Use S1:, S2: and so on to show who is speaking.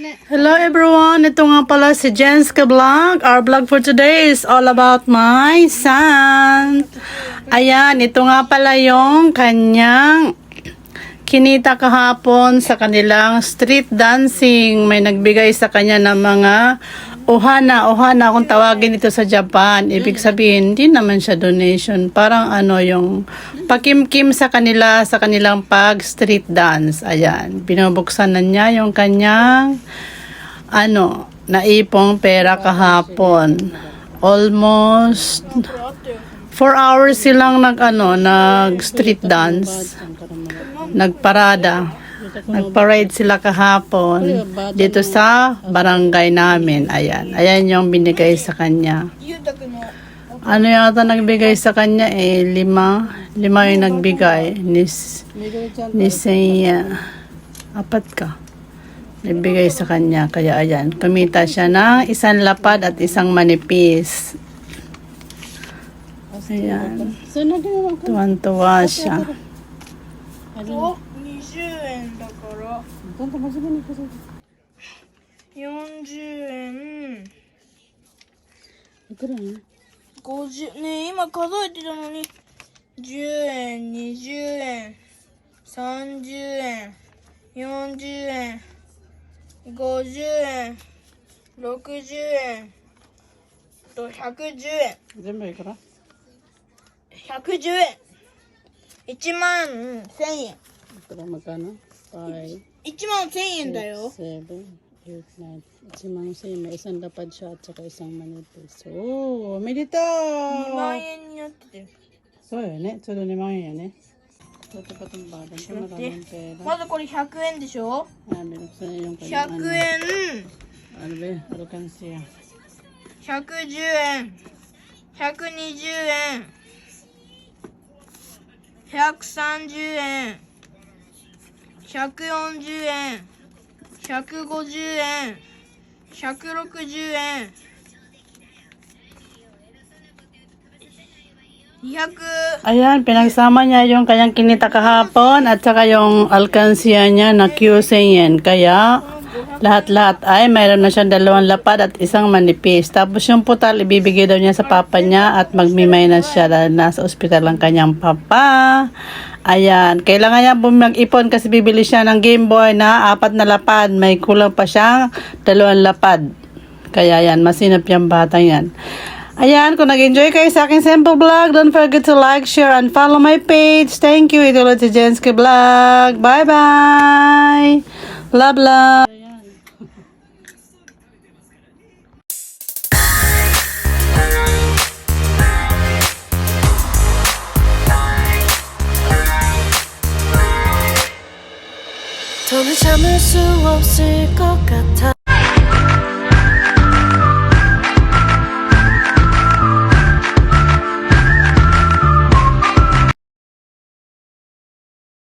S1: Hello everyone, ito nga pala si Jenska Vlog. Our vlog for today is all about my son. Ayan, ito nga pala yung kanyang kinita kahapon sa kanilang street dancing. May nagbigay sa kanya ng mga ohana kung tawagin ito sa Japan. Ibig sabihin, hindi naman siya donation. Parang yung pakimkim sa kanila sa kanilang pag street dance. Ayan, binubuksan na niya yung kanyang naipong pera kahapon. Almost 4 hours silang nag street dance. Nagparade sila kahapon dito sa barangay namin. Ayan yung binigay sa kanya. Ano yata nagbigay sa kanya 5 yung nagbigay ni Seiya. 4 ka nagbigay sa kanya. Kaya ayan, kumita siya ng 1 lapad at 1 manipis. Ayan, tuwan-tuwa siya.
S2: 20円だから40円
S1: いくらね
S2: 50ねえ今数えてたのに10円20円30円40円50円60円と110円
S1: 全部いくら
S2: 110円1万1000円
S1: Ito magkano?
S2: 1万1000円だよ
S1: 7, 8, 9, 1万1000円may 1 lapad siya at saka 1 manipis. Oh, may dito!
S2: 2万円になってて
S1: そうよね。ちょうど2万円やね。ちょっとパトンバーでmaraming pera.
S2: まずこれ100円でしょ
S1: binuksan niya yung kanyang
S2: 100円
S1: ano ba? Alkansya.
S2: 110円120円130円140円150円160円200
S1: Ayan, pinagsama niya yung kanyang kinita kahapon at saka yung alkansya niya na Q100 yen. Kaya lahat-lahat ay mayroon na siyang 2 lapad at 1 manipis. Tapos yung putal ibibigay daw niya sa papa niya at magmimay na siya dahil nasa ospital ang kanyang papa. Ayan, kailangan niya mag-ipon kasi bibili siya ng Game Boy na 4 na lapad. May kulang pa siyang 2 lapad. Kaya yan, masinap yung bata yan. Ayan, kung nag-enjoy kayo sa aking simple vlog, don't forget to like, share, and follow my page. Thank you. Ito ulit si Jenska Vlog. Bye-bye. Love, love.
S3: 더는 참을 수 없을 것 같아